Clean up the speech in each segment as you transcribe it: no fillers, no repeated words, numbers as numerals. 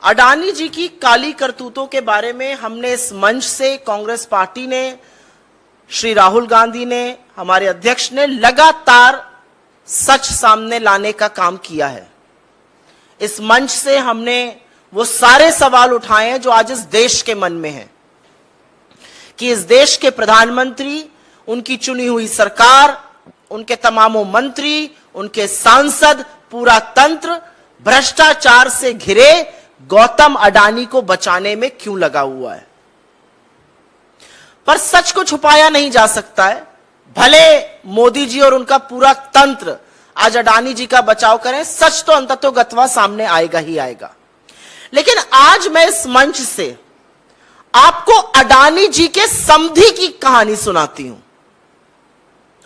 अडानी जी की काली करतूतों के बारे में हमने इस मंच से, कांग्रेस पार्टी ने, श्री राहुल गांधी ने, हमारे अध्यक्ष ने लगातार सच सामने लाने का काम किया है। इस मंच से हमने वो सारे सवाल उठाए हैं जो आज इस देश के मन में हैं कि इस देश के प्रधानमंत्री, उनकी चुनी हुई सरकार, उनके तमामों मंत्री, उनके सांसद, पूरा तंत्र भ्रष्टाचार से घिरे गौतम अडानी को बचाने में क्यों लगा हुआ है। पर सच को छुपाया नहीं जा सकता है। भले मोदी जी और उनका पूरा तंत्र आज अडानी जी का बचाव करें, सच तो अंततोगत्वा सामने आएगा ही आएगा। लेकिन आज मैं इस मंच से आपको अडानी जी के समधी की कहानी सुनाती हूं,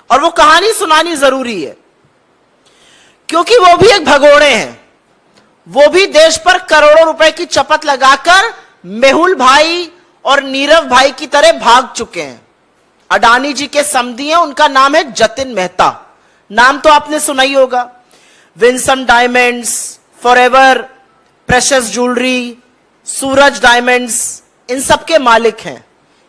और वो कहानी सुनानी जरूरी है क्योंकि वो भी एक भगोड़े हैं। वो भी देश पर करोड़ों रुपए की चपत लगाकर मेहुल भाई और नीरव भाई की तरह भाग चुके हैं। अडानी जी के समधी हैं, उनका नाम है जतिन मेहता। नाम तो आपने सुना ही होगा। Winsome Diamonds, Forever Precious Jewellery, Suraj Diamonds, इन सब के मालिक हैं।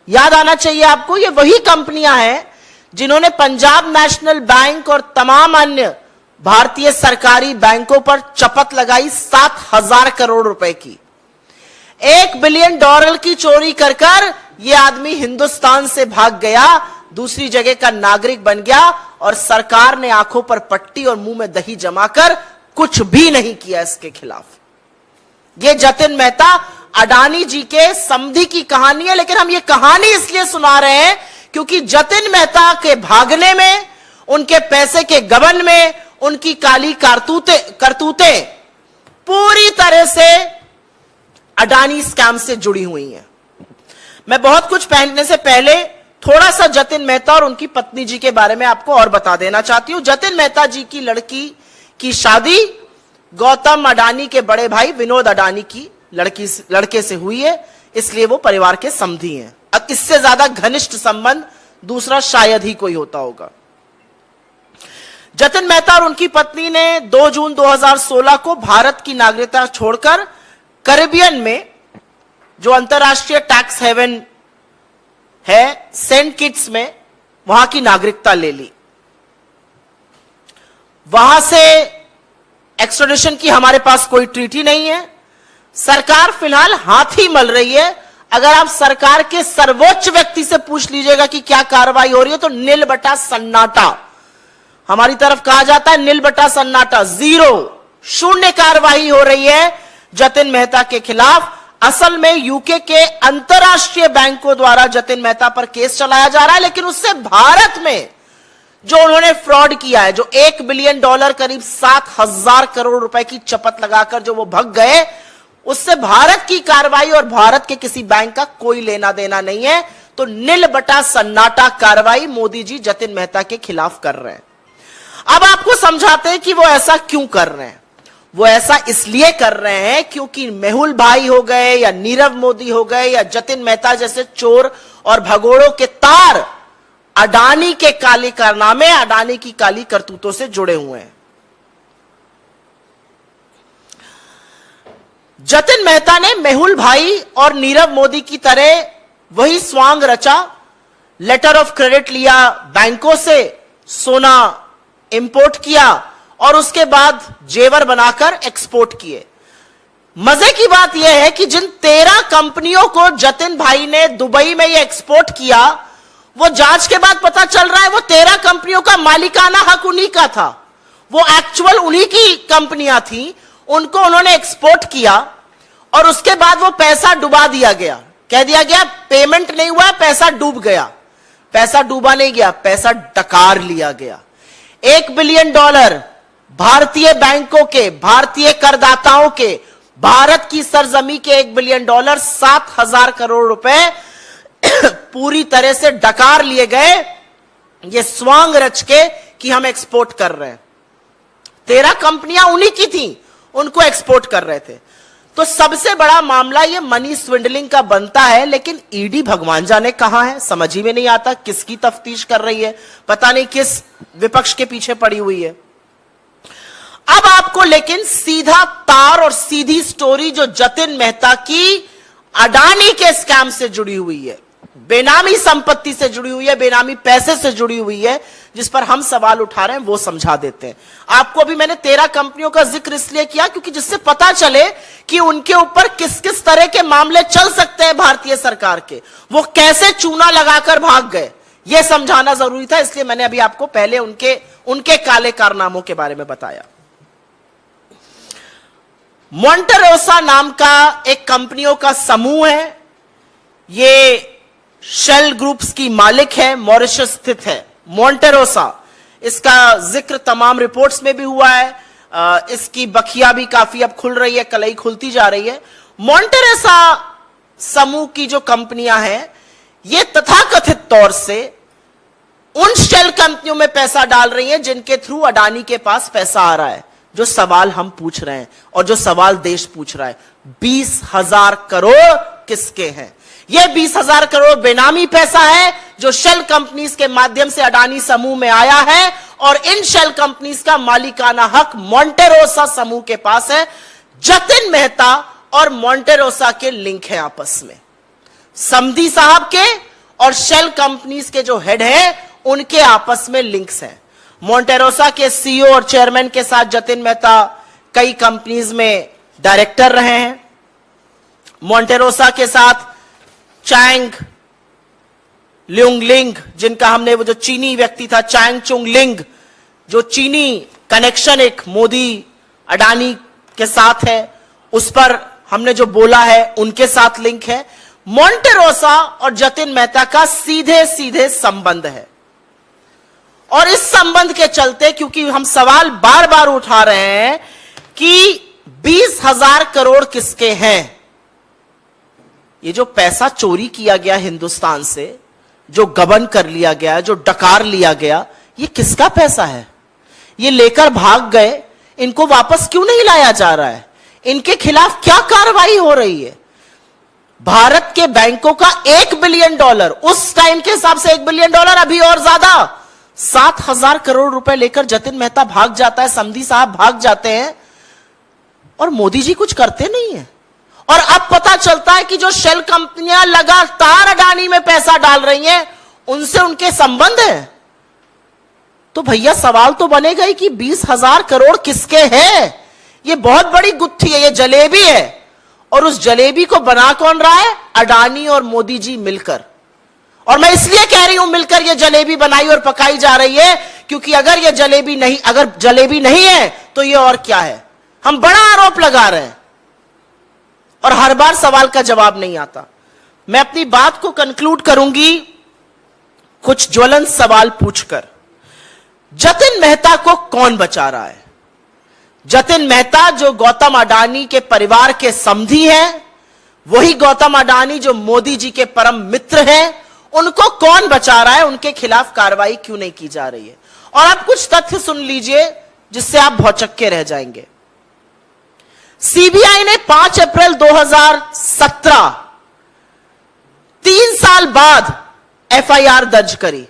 याद आना चाहिए आपको, ये वही कंपनियां हैं जिन्होंने पंजाब नेशनल बैंक और तमाम अन्य भारतीय सरकारी बैंकों पर चपत लगाई 7,000 करोड़ रुपए की। $1 बिलियन की चोरी कर कर यह आदमी हिंदुस्तान से भाग गया, दूसरी जगह का नागरिक बन गया, और सरकार ने आंखों पर पट्टी और मुंह में दही जमाकर कुछ भी नहीं किया इसके खिलाफ। यह जतिन मेहता अडानी जी के समधी की कहानी है। लेकिन हम ये कहानी इसलिए सुना रहे हैं क्योंकि जतिन मेहता के भागने में, उनके पैसे के गबन में, उनकी काली करतूतें पूरी तरह से अडानी स्कैम से जुड़ी हुई हैं। मैं बहुत कुछ पहनने से पहले थोड़ा सा जतिन मेहता और उनकी पत्नी जी के बारे में आपको और बता देना चाहती हूं। जतिन मेहता जी की लड़की की शादी गौतम अडानी के बड़े भाई विनोद अडानी की लड़के से हुई है, इसलिए वो परिवार के समधी हैं। अब इससे ज्यादा घनिष्ठ संबंध दूसरा शायद ही कोई होता होगा। जतिन मेहता और उनकी पत्नी ने 2 जून 2016 को भारत की नागरिकता छोड़कर कैरिबियन में, जो अंतरराष्ट्रीय टैक्स हेवन है, सेंट किट्स में, वहां की नागरिकता ले ली। वहां से एक्स्ट्राडिशन की हमारे पास कोई ट्रीटी नहीं है। सरकार फिलहाल हाथ ही मल रही है। अगर आप सरकार के सर्वोच्च व्यक्ति से पूछ लीजिएगा कि क्या कार्रवाई हो रही है, तो नील बटा सन्नाटा। हमारी तरफ कहा जाता है नील बटा सन्नाटा, 0, शून्य कार्रवाई हो रही है जतिन मेहता के खिलाफ। असल में यूके के अंतरराष्ट्रीय बैंकों द्वारा जतिन मेहता पर केस चलाया जा रहा है, लेकिन उससे भारत में जो उन्होंने फ्रॉड किया है, जो $1 बिलियन करीब 7,000 करोड़ रुपए की चपत लगाकर जो वो भग गए, उससे भारत की कार्रवाई और भारत के किसी बैंक का कोई लेना देना नहीं है। तो नील बटा सन्नाटा कार्रवाई मोदी जी जतिन मेहता के खिलाफ कर रहे हैं। अब आपको समझाते हैं कि वो ऐसा क्यों कर रहे हैं। वो ऐसा इसलिए कर रहे हैं क्योंकि मेहुल भाई हो गए या नीरव मोदी हो गए या जतिन मेहता जैसे चोर और भगोड़ों के तार अडानी के काले कारनामे, अडानी की काली करतूतों से जुड़े हुए हैं। जतिन मेहता ने मेहुल भाई और नीरव मोदी की तरह वही स्वांग रचा, लेटर ऑफ क्रेडिट लिया बैंकों से, सोना इंपोर्ट किया और उसके बाद जेवर बनाकर एक्सपोर्ट किए। मजे की बात यह है कि जिन 13 कंपनियों को जतिन भाई ने दुबई में यह एक्सपोर्ट किया, वो जांच के बाद पता चल रहा है वो 13 कंपनियों का मालिकाना हक उन्हीं का था। वो एक्चुअल उन्हीं की कंपनियां थी, उनको उन्होंने एक्सपोर्ट किया और उसके बाद वो पैसा डुबा दिया गया। कह दिया गया पेमेंट नहीं हुआ, पैसा डूब गया। पैसा डूबा नहीं गया, पैसा डकार लिया गया। $1 बिलियन भारतीय बैंकों के, भारतीय करदाताओं के, भारत की सरजमी के $1 बिलियन 7,000 करोड़ रुपए पूरी तरह से डकार लिए गए, ये स्वांग रच के कि हम एक्सपोर्ट कर रहे हैं। 13 कंपनियां उन्हीं की थी, उनको एक्सपोर्ट कर रहे थे। तो सबसे बड़ा मामला ये मनी स्विंडलिंग का बनता है। लेकिन ईडी भगवान जाने कहां है, समझ ही में नहीं आता किसकी तफ्तीश कर रही है, पता नहीं किस विपक्ष के पीछे पड़ी हुई है। अब आपको लेकिन सीधा तार और सीधी स्टोरी जो जतिन मेहता की अडानी के स्कैम से जुड़ी हुई है, बेनामी संपत्ति से जुड़ी हुई है, बेनामी पैसे से जुड़ी हुई है, जिस पर हम सवाल उठा रहे हैं, वो समझा देते हैं आपको। अभी मैंने 13 कंपनियों का जिक्र इसलिए किया क्योंकि जिससे पता चले कि उनके ऊपर किस किस तरह के मामले चल सकते हैं भारतीय सरकार के, वो कैसे चूना लगाकर भाग गए, यह समझाना जरूरी था। इसलिए मैंने अभी आपको पहले उनके काले कारनामों के बारे में बताया। मोंटेरोसा नाम का एक कंपनियों का समूह है, ये शेल ग्रुप्स की मालिक है, मॉरिशस स्थित है मोंटेरोसा। इसका जिक्र तमाम रिपोर्ट्स में भी हुआ है, इसकी बखिया भी काफी अब खुल रही है, कलई खुलती जा रही है। मोंटेरोसा समूह की जो कंपनियां हैं, ये तथाकथित तौर से उन शेल कंपनियों में पैसा डाल रही हैं जिनके थ्रू अडानी के पास पैसा आ रहा है। जो सवाल हम पूछ रहे हैं और जो सवाल देश पूछ रहा है, 20,000 करोड़ किसके हैं? यह 20,000 करोड़ बेनामी पैसा है जो शेल कंपनीज के माध्यम से अडानी समूह में आया है, और इन शेल कंपनीज का मालिकाना हक मोंटेरोसा समूह के पास है। जतिन मेहता और मोंटेरोसा के लिंक है आपस में, समधी साहब के और शेल कंपनीज के जो हेड है उनके आपस में लिंक्स हैं। मोंटेरोसा के सीईओ और चेयरमैन के साथ जतिन मेहता कई कंपनीज में डायरेक्टर रहे हैं। मोंटेरोसा के साथ चैंग ल्यूंगलिंग, जिनका हमने वो जो चीनी व्यक्ति था चैंग चुंग लिंग, जो चीनी कनेक्शन एक मोदी अडानी के साथ है, उस पर हमने जो बोला है, उनके साथ लिंक है। मोंटेरोसा और जतिन मेहता का सीधे सीधे संबंध है, और इस संबंध के चलते, क्योंकि हम सवाल बार बार उठा रहे हैं कि 20,000 करोड़ किसके हैं, ये जो पैसा चोरी किया गया हिंदुस्तान से, जो गबन कर लिया गया, जो डकार लिया गया, ये किसका पैसा है? ये लेकर भाग गए, इनको वापस क्यों नहीं लाया जा रहा है? इनके खिलाफ क्या कार्रवाई हो रही है? भारत के बैंकों का $1 बिलियन, उस टाइम के हिसाब से $1 बिलियन, अभी और ज्यादा 7,000 करोड़ रुपए लेकर जतिन मेहता भाग जाता है, समधी साहब भाग जाते हैं, और मोदी जी कुछ करते नहीं है। और अब पता चलता है कि जो शेल कंपनियां लगातार अडानी में पैसा डाल रही हैं, उनसे उनके संबंध है। तो भैया सवाल तो बनेगा ही कि 20,000 करोड़ किसके हैं? ये बहुत बड़ी गुत्थी है, ये जलेबी है, और उस जलेबी को बना कौन रहा है? अडानी और मोदी जी मिलकर। और मैं इसलिए कह रही हूं मिलकर ये जलेबी बनाई और पकाई जा रही है, क्योंकि अगर ये जलेबी नहीं है तो ये और क्या है? हम बड़ा आरोप लगा रहे हैं और हर बार सवाल का जवाब नहीं आता। मैं अपनी बात को कंक्लूड करूंगी कुछ ज्वलंत सवाल पूछकर। जतिन मेहता को कौन बचा रहा है? जतिन मेहता जो गौतम अडानी के परिवार के समधी हैं, वही गौतम अडानी जो मोदी जी के परम मित्र हैं, उनको कौन बचा रहा है? उनके खिलाफ कार्रवाई क्यों नहीं की जा रही है? और आप कुछ तथ्य सुन लीजिए जिससे आप भौचक्के रह जाएंगे। सीबीआई ने 5 अप्रैल 2017, 3 साल बाद एफआईआर दर्ज करी,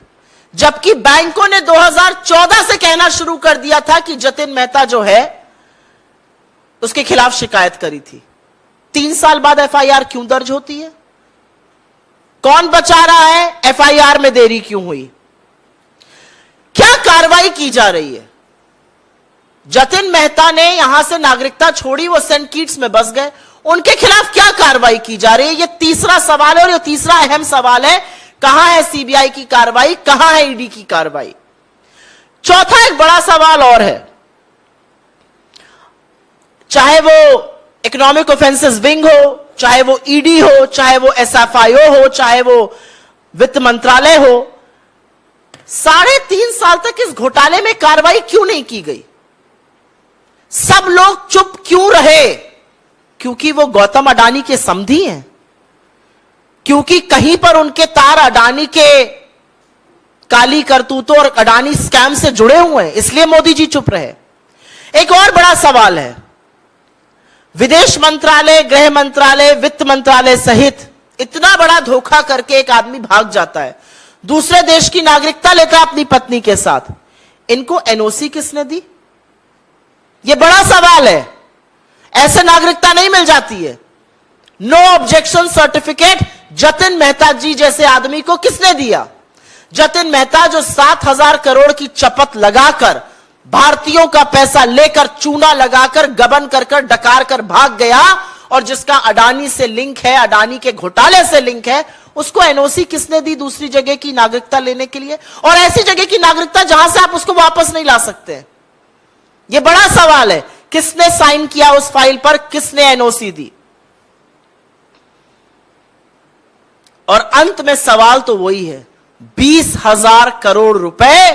जबकि बैंकों ने 2014 से कहना शुरू कर दिया था कि जतिन मेहता जो है उसके खिलाफ शिकायत करी थी। 3 साल बाद एफआईआर क्यों दर्ज होती है? कौन बचा रहा है? एफआईआर में देरी क्यों हुई? क्या कार्रवाई की जा रही है? जतिन मेहता ने यहां से नागरिकता छोड़ी, वो सेंट किट्स में बस गए, उनके खिलाफ क्या कार्रवाई की जा रही है? ये तीसरा सवाल है, और ये तीसरा अहम सवाल है, कहां है सीबीआई की कार्रवाई, कहां है ईडी की कार्रवाई? चौथा एक बड़ा सवाल और है, चाहे वो इकोनॉमिक ऑफेंसेस विंग हो, चाहे वो ईडी हो, चाहे वो एसएफआईओ हो, चाहे वो वित्त मंत्रालय हो, 3.5 साल तक इस घोटाले में कार्रवाई क्यों नहीं की गई? सब लोग चुप क्यों रहे? क्योंकि वो गौतम अडानी के समधी हैं, क्योंकि कहीं पर उनके तार अडानी के काली करतूतों और अडानी स्कैम से जुड़े हुए हैं, इसलिए मोदी जी चुप रहे। एक और बड़ा सवाल है, विदेश मंत्रालय, गृह मंत्रालय, वित्त मंत्रालय सहित इतना बड़ा धोखा करके एक आदमी भाग जाता है, दूसरे देश की नागरिकता लेता है अपनी पत्नी के साथ, इनको एनओसी किसने दी? यह बड़ा सवाल है। ऐसे नागरिकता नहीं मिल जाती है। No objection certificate Jatin Mehta ji जैसे आदमी को किसने दिया? जतिन मेहता जो 7,000 करोड़ की चपत लगाकर, भारतीयों का पैसा लेकर, चूना लगाकर, गबन कर डकार कर भाग गया, और जिसका अडानी से लिंक है, अडानी के घोटाले से लिंक है, उसको एनओसी किसने दी दूसरी जगह की नागरिकता लेने के लिए? और ऐसी जगह की नागरिकता जहां से आप उसको वापस नहीं ला सकते। यह बड़ा सवाल है, किसने साइन किया उस फाइल पर, किसने एनओसी दी? और अंत में सवाल तो वही है, 20,000 करोड़ रुपए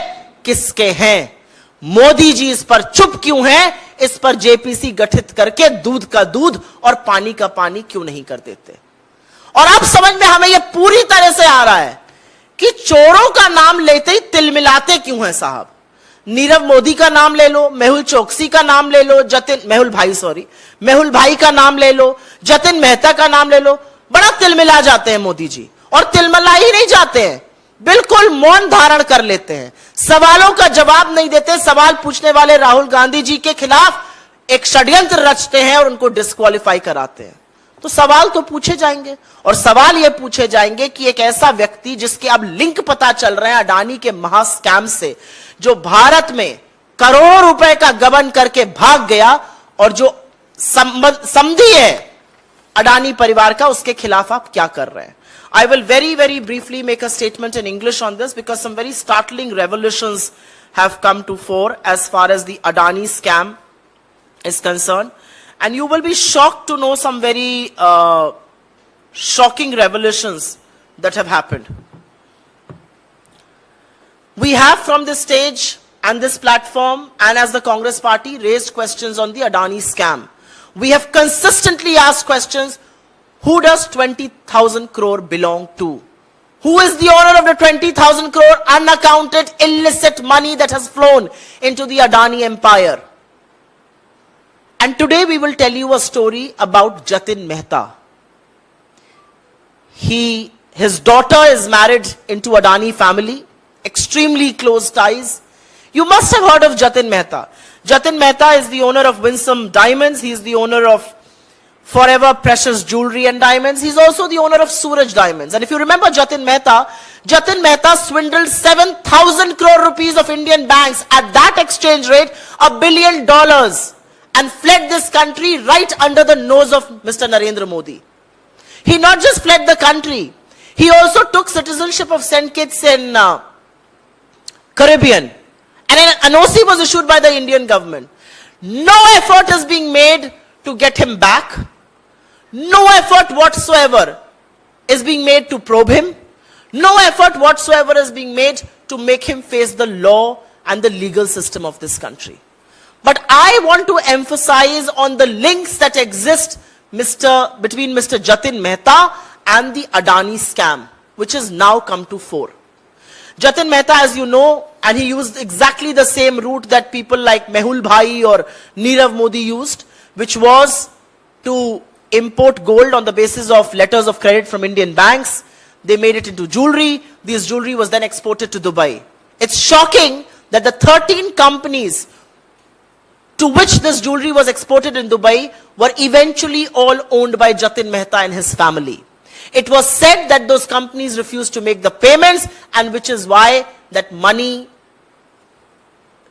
किसके हैं? मोदी जी इस पर चुप क्यों हैं? इस पर जेपीसी गठित करके दूध का दूध और पानी का पानी क्यों नहीं कर देते? और अब समझ में हमें यह पूरी तरह से आ रहा है कि चोरों का नाम लेते ही तिलमिलाते क्यों हैं साहब। नीरव मोदी का नाम ले लो, मेहुल चोकसी का नाम ले लो, मेहुल भाई का नाम ले लो, जतिन मेहता का नाम ले लो, बड़ा तिलमिला जाते हैं मोदी जी। और तिलमिला ही नहीं जाते हैं, बिल्कुल मौन धारण कर लेते हैं, सवालों का जवाब नहीं देते। सवाल पूछने वाले राहुल गांधी जी के खिलाफ एक षड्यंत्र रचते हैं और उनको डिस्क्वालीफाई कराते हैं। तो सवाल तो पूछे जाएंगे, और सवाल यह पूछे जाएंगे कि एक ऐसा व्यक्ति जिसके अब लिंक पता चल रहे हैं अडानी के महा स्कैम से, जो भारत में करोड़ों रुपए का गबन करके भाग गया, और जो समधी है अडानी परिवार का, उसके खिलाफ आप क्या कर रहे हैं? I will very briefly make a statement in English on this, because some very startling revelations have come to fore as far as the Adani scam is concerned. And you will be shocked to know some very shocking revelations that have happened. We have from this stage and this platform, and as the Congress party, raised questions on the Adani scam. We have consistently asked questions. Who does 20,000 crore belong to? Who is the owner of the 20,000 crore unaccounted illicit money that has flown into the Adani empire? And today we will tell you a story about Jatin Mehta. His daughter is married into Adani family, extremely close ties. You must have heard of Jatin Mehta. Jatin Mehta is the owner of Winsome Diamonds. He is the owner of Forever Precious Jewelry and Diamonds. He's also the owner of Suraj Diamonds. And if you remember Jatin Mehta swindled 7,000 crore rupees of Indian banks at that exchange rate, $1 billion, and fled this country right under the nose of Mr. Narendra Modi. He not just fled the country, he also took citizenship of St. Kitts in Caribbean. And an NOC was issued by the Indian government. No effort is being made to get him back. No effort whatsoever is being made to probe him. No effort whatsoever is being made to make him face the law and the legal system of this country. But I want to emphasize on the links that exist between Mr. Jatin Mehta and the Adani scam, which has now come to fore. Jatin Mehta, as you know, and he used exactly the same route that people like Mehul Bhai or Nirav Modi used, which was to import gold on the basis of letters of credit from Indian banks. They made it into jewelry. This jewelry was then exported to Dubai. It's shocking that the 13 companies to which this jewelry was exported in Dubai were eventually all owned by Jatin Mehta and his family. It was said that those companies refused to make the payments, and which is why that money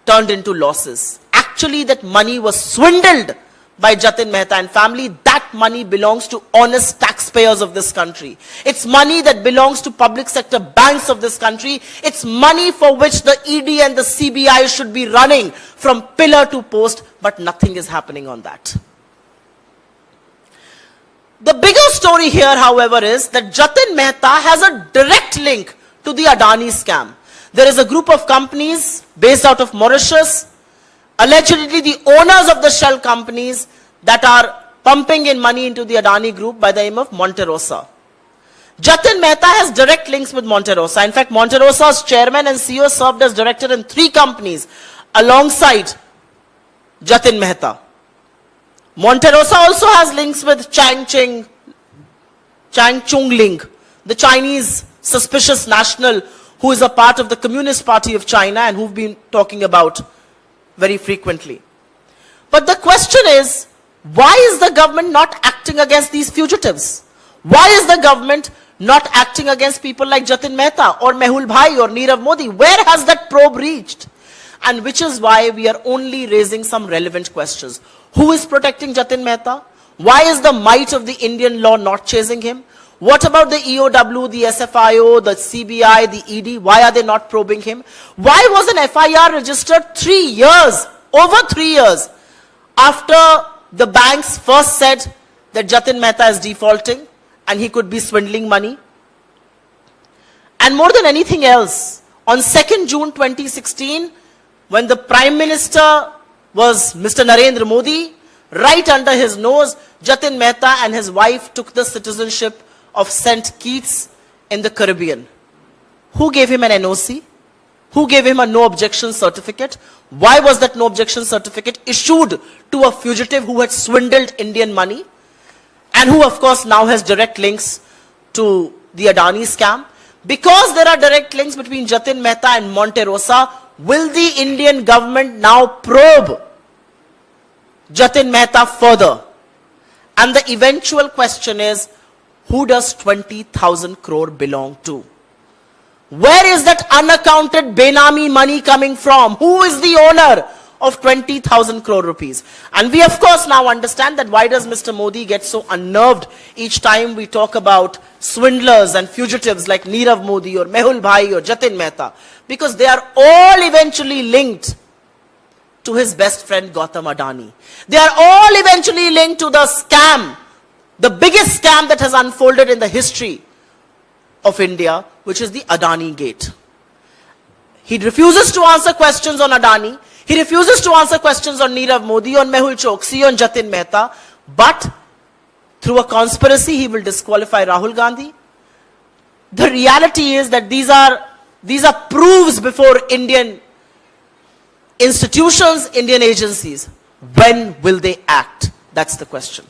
turned into losses. Actually, that money was swindled by Jatin Mehta and family. That money belongs to honest taxpayers of this country. It's money that belongs to public sector banks of this country. It's money for which the ED and the CBI should be running from pillar to post, but nothing is happening on that. The bigger story here, however, is that Jatin Mehta has a direct link to the Adani scam. There is a group of companies based out of Mauritius, allegedly the owners of the shell companies, that are pumping in money into the Adani group by the name of Monte Rosa. Jatin Mehta has direct links with Monte Rosa. In fact, Monte Rosa's chairman and CEO served as director in 3 companies alongside Jatin Mehta. Monte Rosa also has links with Chang Chungling, the Chinese suspicious national who is a part of the Communist Party of China and who've been talking about very frequently. But the question is, why is the government not acting against these fugitives? Why is the government not acting against people like Jatin Mehta or Mehul Bhai or Nirav Modi? Where has that probe reached? And which is why we are only raising some relevant questions. Who is protecting Jatin Mehta? Why is the might of the Indian law not chasing him? What about the EOW, the SFIO, the CBI, the ED? Why are they not probing him? Why was an FIR registered 3 years, over 3 years, after the banks first said that Jatin Mehta is defaulting and he could be swindling money? And more than anything else, on 2nd June 2016, when the Prime Minister was Mr. Narendra Modi, right under his nose, Jatin Mehta and his wife took the citizenship of St. Kitts in the Caribbean. Who gave him an NOC? Who gave him a no objection certificate? Why was that no objection certificate issued to a fugitive who had swindled Indian money and who of course now has direct links to the Adani scam? Because there are direct links between Jatin Mehta and Monte Rosa, will the Indian government now probe Jatin Mehta further? And the eventual question is, who does 20,000 crore belong to? Where is that unaccounted Benami money coming from? Who is the owner of 20,000 crore rupees? And we of course now understand that why does Mr. Modi get so unnerved each time we talk about swindlers and fugitives like Nirav Modi or Mehul Bhai or Jatin Mehta? Because they are all eventually linked to his best friend Gautam Adani. They are all eventually linked to the scam, the biggest scam that has unfolded in the history of India, which is the Adani Gate. He refuses to answer questions on Adani. He refuses to answer questions on Nirav Modi, on Mehul Choksi, on Jatin Mehta. But through a conspiracy, he will disqualify Rahul Gandhi. The reality is that these are proofs before Indian institutions, Indian agencies. When will they act? That's the question.